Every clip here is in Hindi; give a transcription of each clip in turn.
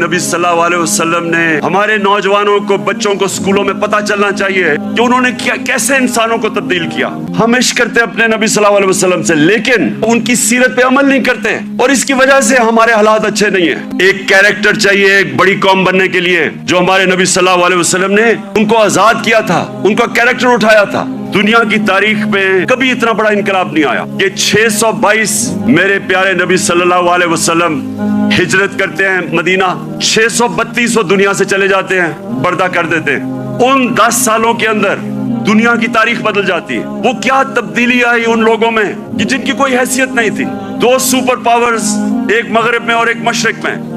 नबी सल्लल्लाहु अलैहि वसल्लम ने हमारे नौजवानों को, बच्चों को स्कूलों में पता चलना चाहिए कि उन्होंने कैसे इंसानों को तब्दील किया। हम इश्क करते अपने नबी सल्लल्लाहु अलैहि वसल्लम से, लेकिन उनकी सीरत पे अमल नहीं करते और इसकी वजह से हमारे हालात अच्छे नहीं है। एक कैरेक्टर चाहिए एक बड़ी कौम बनने के लिए, जो हमारे नबी सल्लल्लाहु अलैहि वसल्लम ने उनको आजाद किया था, उनका कैरेक्टर उठाया था। दुनिया की तारीख में कभी इतना बड़ा इनकलाब नहीं आया। ये 622 मेरे प्यारे नबी सल्लल्लाहु अलैहि वसल्लम हिजरत करते हैं मदीना, 632 वो दुनिया से चले जाते हैं, पर्दा कर देते हैं। उन 10 सालों के अंदर दुनिया की तारीख बदल जाती है। वो क्या तब्दीली आई उन लोगों में कि जिनकी कोई हैसियत नहीं थी। 2 सुपर पावर्स, एक मगरिब में और एक मशरिक में,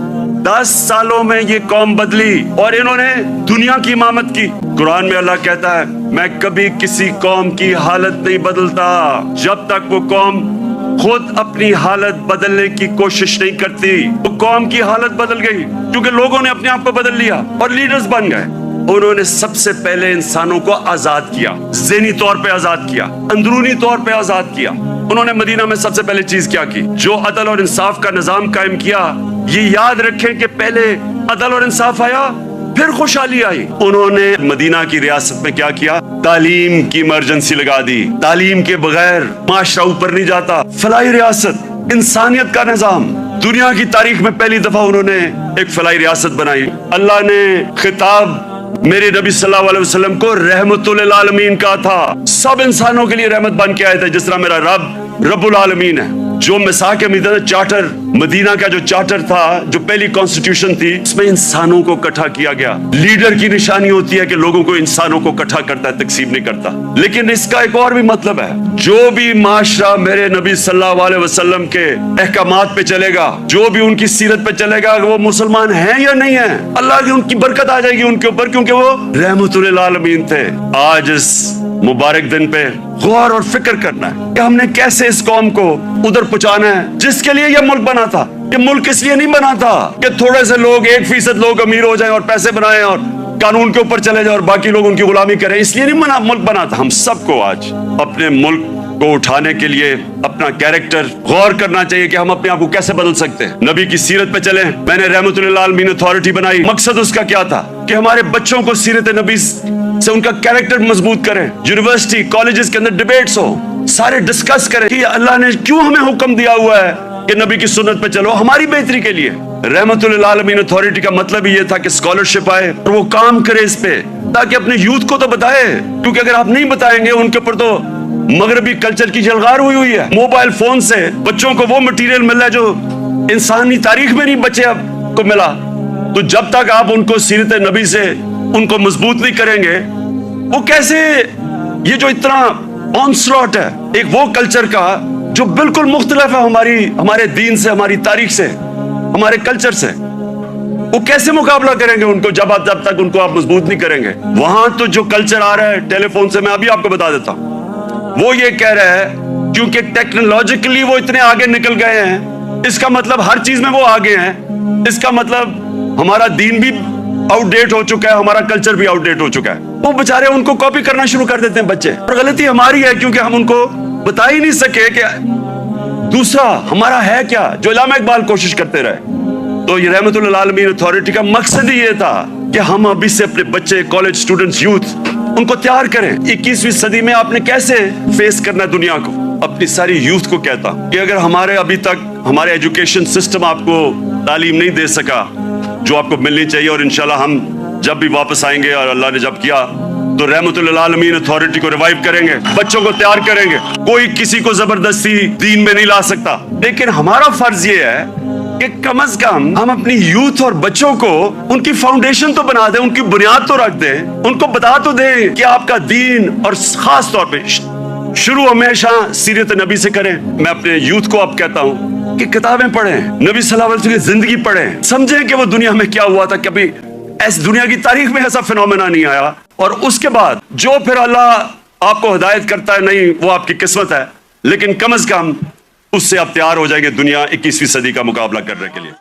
10 सालों में ये कौम बदली और इन्होंने दुनिया की इमामत की। कुरान में अल्लाह कहता है, मैं कभी किसी कौम की हालत नहीं बदलता जब तक वो कौम खुद अपनी हालत बदलने की कोशिश नहीं करती। वो कौम की हालत बदल गई क्योंकि लोगों ने अपने आप को बदल लिया और लीडर्स बन गए। उन्होंने सबसे पहले इंसानों को आजाद किया, ज़हनी तौर पे आजाद किया, अंदरूनी तौर पे आजाद किया। उन्होंने मदीना में सबसे पहले चीज क्या की? जो अदल और इंसाफ का निजाम कायम किया। ये याद रखें कि पहले अदल और इंसाफ आया, फिर खुशहाली आई। उन्होंने मदीना की रियासत में क्या किया? तालीम की इमरजेंसी लगा दी। तालीम के बगैर माशरा ऊपर नहीं जाता। फलाई रियासत, इंसानियत का निजाम। दुनिया की तारीख में पहली दफा उन्होंने एक फलाई रियासत बनाई। अल्लाह ने खिताब मेरे नबी सल्लल्लाहु अलैहि वसल्लम को रहमतुल आलमीन का था। सब इंसानों के लिए रहमत बन के आए थे, जिस तरह मेरा रब रब्बुल आलमीन है। जो मिसाक मदीना चार्टर, मदीना का जो चार्टर था, जो पहली कॉन्स्टिट्यूशन थी, उसमें इंसानों को इकट्ठा किया गया। लीडर की निशानी होती है कि लोगों को, इंसानों को इकट्ठा करता है, तकसीम नहीं करता। लेकिन इसका एक और भी मतलब है, जो भी माशरा मेरे नबी सल्लल्लाहु अलैहि वसल्लम के अहकामात पे चलेगा, जो भी उनकी सीरत पे चलेगा, वो मुसलमान है या नहीं है, अल्लाह की उनकी बरकत आ जाएगी उनके ऊपर, क्योंकि वो रहमतुल आलमीन थे। आज इस मुबारक दिन पे गौर और फिक्र करना है कि हमने कैसे इस कौम को उधर पहुंचाना है जिसके लिए यह मुल्क बना था। ये मुल्क इसलिए नहीं बना था कि थोड़े से लोग, 1% लोग अमीर हो जाएं और पैसे बनाएं और कानून के ऊपर चले जाएं और बाकी लोग उनकी गुलामी करें। इसलिए नहीं मुल्क बना था। हम सबको आज अपने मुल्क को उठाने के लिए अपना कैरेक्टर गौर करना चाहिए कि हम अपने आप को कैसे बदल सकते हैं। नबी की सीरत पे चलें। मैंने रहमतुल आलमीन अथॉरिटी बनाई। मकसद उसका क्या था कि हमारे बच्चों को सीरत नबी से उनका कैरेक्टर मजबूत करें। यूनिवर्सिटी, कॉलेजेस के अंदर डिबेट्स हो, सारे डिस्कस करें कि अल्लाह ने क्यों हमें हुक्म दिया हुआ है कि नबी की सुन्नत पे चलो, हमारी बेहतरी के लिए। रहमतुल आलमीन अथॉरिटी का मतलब ही ये था कि स्कॉलरशिप आए और वो काम करे इस पे, ताकि अपने यूथ को तो बताए। क्योंकि अगर आप नहीं बताएंगे, उनके ऊपर तो मगरबी कल्चर की जलगार हुई है। मोबाइल फोन से बच्चों को वो मटेरियल मिल रहा है जो इंसानी तारीख में नहीं बच्चे को मिला। तो जब तक आप उनको सीरत नबी से उनको मजबूत नहीं करेंगे, वो कैसे, ये जो इतना ऑनस्लॉट है एक वो कल्चर का जो बिल्कुल मुख्तलिफ है हमारे दीन से, हमारी तारीख से, हमारे कल्चर से, वो कैसे मुकाबला करेंगे उनको जब तक उनको आप मजबूत नहीं करेंगे। वहां तो जो कल्चर आ रहा है टेलीफोन से, मैं अभी आपको बता देता हूं, वो ये कह रहा है क्योंकि टेक्नोलॉजिकली वो इतने आगे निकल गए हैं, इसका मतलब हर चीज में वो आगे हैं, इसका मतलब हमारा दीन भी आउटडेट हो चुका है, हमारा कल्चर भी आउटडेट हो चुका है। वो बेचारे उनको कॉपी करना शुरू कर देते हैं बच्चे, और गलती हमारी है क्योंकि हम उनको बता ही नहीं सके कि दूसरा हमारा है क्या, जो इल्लामा इकबाल कोशिश करते रहे। तो ये रहमतुल आलमीन अथॉरिटी का मकसद ही ये था कि हम अभी से अपने बच्चे, कॉलेज स्टूडेंट्स, यूथ, उनको तैयार करें। 21वीं सदी में आपने कैसे फेस करना है दुनिया को। अपनी सारी यूथ को कहता कि अगर हमारे अभी तक हमारे एजुकेशन सिस्टम आपको तालीम नहीं दे सका जो आपको मिलनी चाहिए, और इंशाल्लाह हम जब भी वापस आएंगे और अल्लाह ने जब किया तो रहमतुल आलमीन अथॉरिटी को रिवाइव करेंगे, बच्चों को तैयार करेंगे। कोई किसी को जबरदस्ती दीन में नहीं ला सकता, लेकिन हमारा फर्ज ये है कि कम से कम हम अपनी यूथ और बच्चों को उनकी फाउंडेशन तो बना दें, उनकी बुनियाद तो रख दें, उनको बता तो दें कि आपका दीन, और खास तौर पे शुरू हमेशा सीरत नबी से करें। मैं अपने यूथ को अब कहता हूं कि किताबें पढ़ें, नबी सल्लल्लाहु अलैहि वसल्लम की जिंदगी पढ़ें, समझें कि वो दुनिया में क्या हुआ था। कभी ऐसी दुनिया की तारीख में ऐसा फिनोमेना नहीं आया। और उसके बाद जो फिर अल्लाह आपको हिदायत करता है, नहीं वो आपकी किस्मत है, लेकिन कम से कम उससे आप तैयार हो जाएंगे दुनिया 21वीं सदी का मुकाबला करने के लिए।